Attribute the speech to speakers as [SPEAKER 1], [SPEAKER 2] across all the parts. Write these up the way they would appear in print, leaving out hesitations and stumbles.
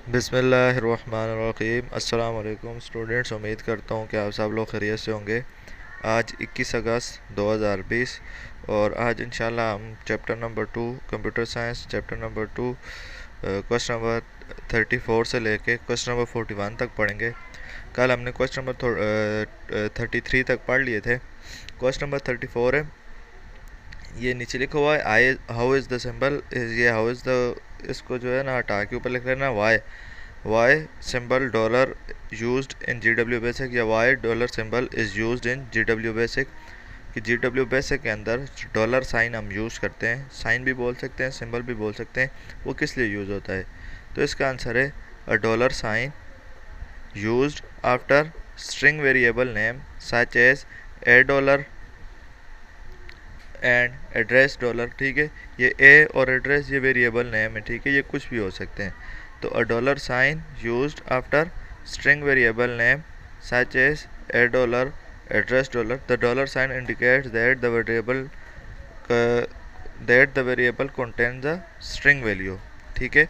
[SPEAKER 1] बिस्मिल्लाहिर्रहमानिर्रहीम। अस्सलाम वालेकुम स्टूडेंट्स, उम्मीद करता हूँ कि आप सब लोग खैरियत से होंगे। आज 21 अगस्त 2020 और आज इंशाल्लाह हम chapter number 2 computer science chapter number 2 question number 34 से लेके क्वेश्चन नंबर 41 तक पढ़ेंगे। कल हमने क्वेश्चन नंबर 33 तक पढ़ लिए थे। क्वेश्चन नंबर 34 है, ये नीचे लिखा हुआ है I how is the symbol, ये हाउ इज़ द, इसको जो है ना हटा के ऊपर लिख लेना why symbol dollar used in GW basic, या why dollar symbol is used in GW basic. कि GW बेसिक के अंदर डॉलर साइन हम यूज़ करते हैं, साइन भी बोल सकते हैं, सिंबल भी बोल सकते हैं, वो किस लिए यूज़ होता है। तो इसका आंसर है a dollar sign used after string variable name such as A dollar and address dollar. ठीक है, ये ए और एड्रेस ये वेरिएबल नेम है, ठीक है, ये कुछ भी हो सकते हैं। तो a dollar sign used after string variable name such as A dollar address dollar, the dollar sign indicates that the variable contain the string value. ठीक है,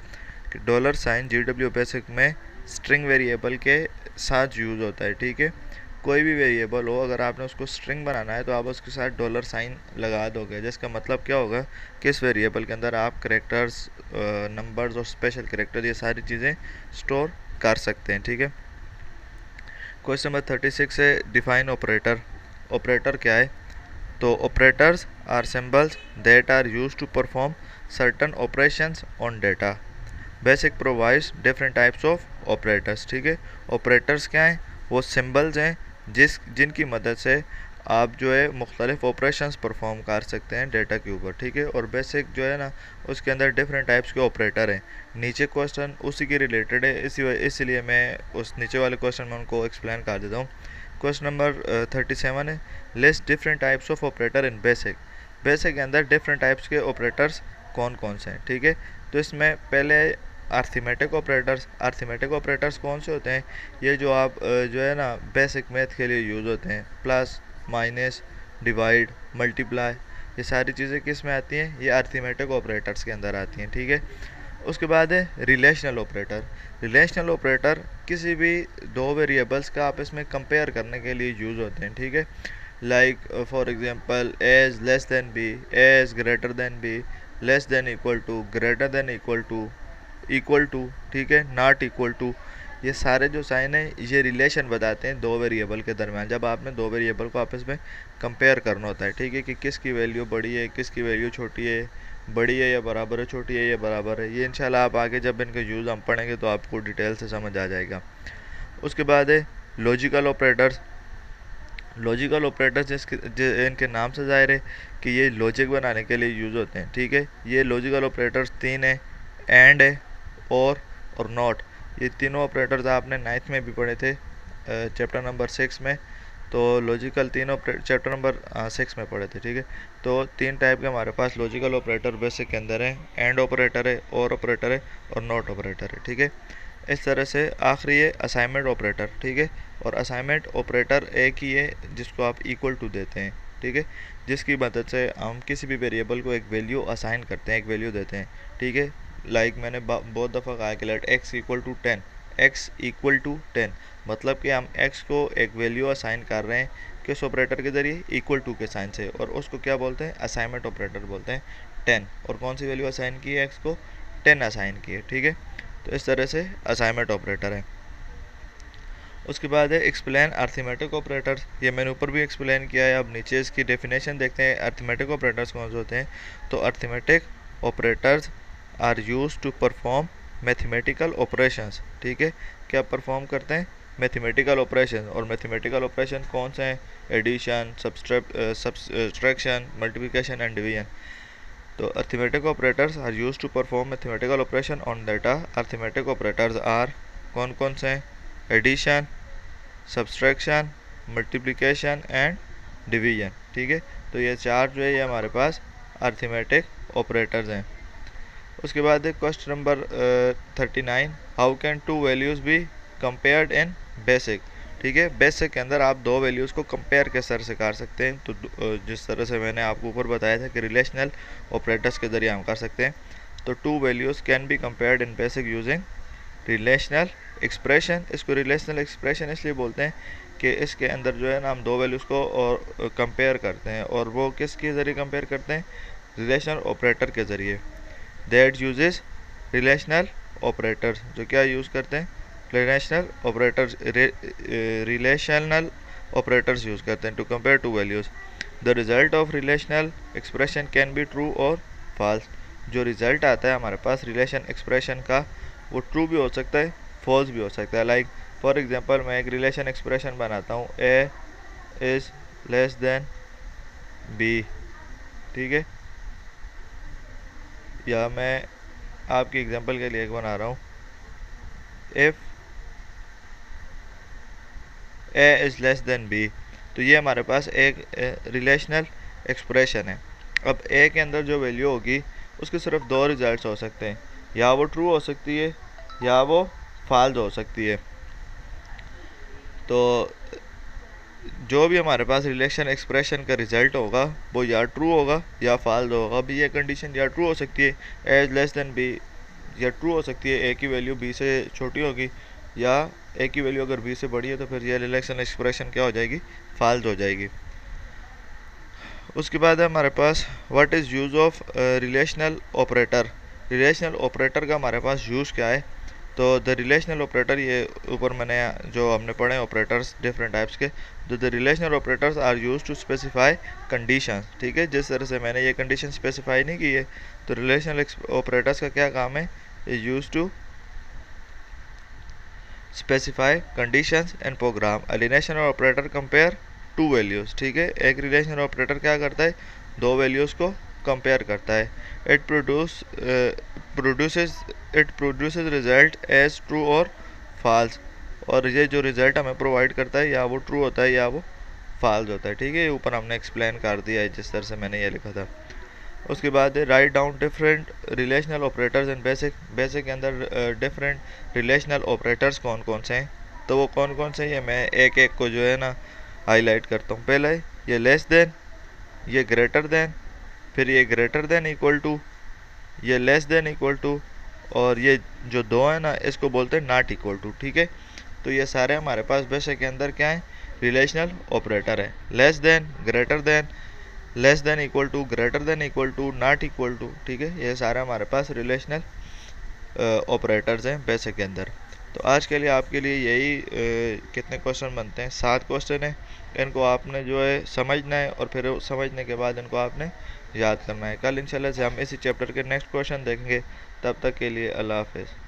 [SPEAKER 1] कि डॉलर साइन GW बेसिक में स्ट्रिंग वेरिएबल के साथ use होता है। ठीक है, कोई भी वेरिएबल हो, अगर आपने उसको स्ट्रिंग बनाना है तो आप उसके साथ डॉलर साइन लगा दोगे, जिसका मतलब क्या होगा कि इस वेरिएबल के अंदर आप करेक्टर्स, नंबर्स और स्पेशल करेक्टर, ये सारी चीज़ें स्टोर कर सकते हैं। ठीक है, क्वेश्चन नंबर 36 है डिफाइन ऑपरेटर। ऑपरेटर क्या है? तो operators are symbols that are used to perform certain operations on data. Basic provides different types of operators. ठीक है, ऑपरेटर्स क्या हैं? वो सिंबल्स हैं जिनकी मदद से आप जो है मुख्तलिफ ऑपरेशंस परफॉर्म कर सकते हैं डेटा के ऊपर। ठीक है, और बेसिक जो है ना उसके अंदर डिफरेंट टाइप्स के ऑपरेटर हैं। नीचे क्वेश्चन उसी के रिलेटेड है, इसीलिए मैं उस नीचे वाले क्वेश्चन में उनको एक्सप्लेन कर देता हूँ। क्वेश्चन नंबर 37 है list different types of operator in basic. Basic के अंदर डिफरेंट टाइप्स के ऑपरेटर्स कौन कौन से हैं। ठीक है, तो इसमें पहले अर्थमेटिक ऑपरेटर्स कौन से होते हैं? ये जो आप जो है ना बेसिक मैथ के लिए यूज़ होते हैं, प्लस माइनस डिवाइड मल्टीप्लाई, ये सारी चीज़ें किस में आती हैं? ये अर्थमेटिक ऑपरेटर्स के अंदर आती हैं। ठीक है, उसके बाद है रिलेशनल ऑपरेटर। रिलेशनल ऑपरेटर किसी भी दो वेरिएबल्स का आपस में कंपेयर करने के लिए यूज़ होते हैं। ठीक है, like for example as less than B, as greater than B, less than equal to, greater than equal to, ठीक है, नॉट इक्वल टू। ये सारे जो साइन है ये रिलेशन बताते हैं दो वेरिएबल के दरमियान, जब आपने दो वेरिएबल को आपस में कंपेयर करना होता है। ठीक है, कि किसकी वैल्यू बड़ी है, किसकी वैल्यू छोटी है, बड़ी है या बराबर है, छोटी है या बराबर है। ये इंशाल्लाह आप आगे जब इनका यूज़ हम पढ़ेंगे तो आपको डिटेल से समझ आ जाएगा। उसके बाद है लॉजिकल ऑपरेटर्स। लॉजिकल ऑपरेटर्स इनके नाम से ज़ाहिर है कि ये लॉजिक बनाने के लिए यूज़ होते हैं। ठीक है, ये लॉजिकल ऑपरेटर्स तीन है, एंड है, और नॉट। ये तीनों ऑपरेटर्स आपने 9th में भी पढ़े थे चैप्टर नंबर 6 में। तो लॉजिकल तीनों चैप्टर नंबर 6 में पढ़े थे। ठीक है, तो तीन टाइप के हमारे पास लॉजिकल ऑपरेटर बेसिक के अंदर हैं, एंड ऑपरेटर है, और ऑपरेटर है, और नॉट ऑपरेटर है। ठीक है, इस तरह से आखिरी है असाइनमेंट ऑपरेटर। ठीक है, और असाइनमेंट ऑपरेटर एक ही है जिसको आप इक्वल टू देते हैं। ठीक है, जिसकी मदद से हम किसी भी वेरिएबल को एक वैल्यू असाइन करते हैं, एक वैल्यू देते हैं। ठीक है, लाइक मैंने बहुत दफ़ा कहा कि let x equal to 10, x equal to 10, मतलब कि हम x को एक वैल्यू असाइन कर रहे हैं किस ऑपरेटर के ज़रिए? इक्वल टू के साइन से, और उसको क्या बोलते हैं? असाइनमेंट ऑपरेटर बोलते हैं। 10, और कौन सी वैल्यू असाइन की है? x को 10 असाइन की है। ठीक है, तो इस तरह से असाइनमेंट ऑपरेटर है। उसके बाद है एक्सप्लेन अर्थमेटिक ऑपरेटर्स। ये मैंने ऊपर भी एक्सप्लेन किया है, अब नीचे इसकी डेफिनेशन देखते हैं अर्थमेटिक ऑपरेटर्स कौन से होते हैं। तो arithmetic operators are used to perform mathematical operations. ठीक है, क्या परफॉर्म करते हैं? Mathematical operation. और मैथमेटिकल ऑपरेशन कौन से हैं? Addition, subtraction, multiplication and division. तो arithmetic operators are used to perform mathematical operation on data. Arithmetic operators are कौन कौन से हैं? Addition, subtraction, multiplication and division. ठीक है, तो ये चार जो है ये हमारे पास अर्थमेटिक ऑपरेटर्स हैं। उसके बाद है question number 39, how can two values be compared in basic. ठीक है, बेसिक के अंदर आप दो वैल्यूज़ को कंपेयर किस तरह से कर सकते हैं? तो जिस तरह से मैंने आपको ऊपर बताया था कि रिलेशनल ऑपरेटर्स के ज़रिए हम कर सकते हैं। तो two values can be compared in basic using relational expression. इसको रिलेशनल एक्सप्रेशन इसलिए बोलते हैं कि इसके अंदर जो है ना हम दो वैल्यूज़ को और कंपेयर करते हैं, और वो किसके ज़रिए कंपेयर करते हैं? रिलेशनल ऑपरेटर के ज़रिए। दैट यूजेस रिलेशनल ऑपरेटर्स, जो क्या यूज़ करते हैं? Relational operators, relational operators use करते हैं to compare two values. The result of relational expression can be true और फॉल्स। जो रिज़ल्ट आता है हमारे पास रिलेशन एक्सप्रेशन का, वो ट्रू भी हो सकता है, फॉल्स भी हो सकता है। लाइक फॉर एग्जांपल मैं एक रिलेशन एक्सप्रेशन बनाता हूँ, A is less than B, ठीक है। या मैं आपकी एग्जांपल के लिए एक बना रहा हूँ, if A is less than B. तो ये हमारे पास एक रिलेशनल एक्सप्रेशन है। अब ए के अंदर जो वैल्यू होगी उसके सिर्फ दो रिजल्ट्स हो सकते हैं, या वो ट्रू हो सकती है या वो फॉल्स हो सकती है। तो जो भी हमारे पास रिलेशन एक्सप्रेशन का रिजल्ट होगा वो या ट्रू होगा या फॉल्स होगा। अभी ये कंडीशन या ट्रू हो सकती है, A is less than B, या ट्रू हो सकती है ए की वैल्यू बी से छोटी होगी, या ए की वैल्यू अगर बी से बड़ी है तो फिर ये रिलेशन एक्सप्रेशन क्या हो जाएगी? फॉल्स हो जाएगी। उसके बाद है हमारे पास what is use of relational operator. Relational operator का हमारे पास यूज़ क्या है? तो द रिलेशनल ऑपरेटर, ये ऊपर मैंने जो हमने पढ़े ऑपरेटर्स डिफरेंट टाइप्स के, तो the relational operators are use to specify conditions, ठीक है। जिस तरह से मैंने ये कंडीशन स्पेसिफाई नहीं की है, तो रिलेशनल ऑपरेटर्स का क्या काम है? Use to specify conditions and program. A relational operator compare two values, ठीक है। एक रिलेशनल ऑपरेटर क्या करता है? दो वैल्यूज़ को कंपेयर करता है। It produces result as true और फॉल्स, और ये जो रिज़ल्ट हमें प्रोवाइड करता है या वो ट्रू होता है या वो फॉल्स होता है, ठीक है। ऊपर हमने एक्सप्लेन कर दिया है जिस तरह से मैंने ये लिखा था। उसके बाद write down different relational operators and basic. Basic के अंदर डिफरेंट रिलेशनल ऑपरेटर्स कौन कौन से हैं, तो वो कौन कौन से हैं ये मैं एक एक को जो है ना हाईलाइट करता हूँ। पहला है ये लेस देन, ये ग्रेटर देन, फिर ये ग्रेटर देन इक्वल टू, ये लेस देन इक्वल टू, और ये जो दो है ना इसको बोलते हैं नॉट इक्वल टू, ठीक है। तो ये सारे हमारे पास बेसिक के अंदर क्या है? रिलेशनल ऑपरेटर है। Less than, greater than, less than equal to, greater than equal to, not equal to, ठीक है। ये सारे हमारे पास रिलेशनल ऑपरेटर्स हैं बेसिक के अंदर। तो आज के लिए आपके लिए यही कितने क्वेश्चन बनते हैं? 7 क्वेश्चन है। इनको आपने जो है समझना है, और फिर समझने के बाद इनको आपने याद करना है। कल इंशाल्लाह से हम इसी चैप्टर के नेक्स्ट क्वेश्चन देखेंगे। तब तक के लिए अल्लाह हाफिज़।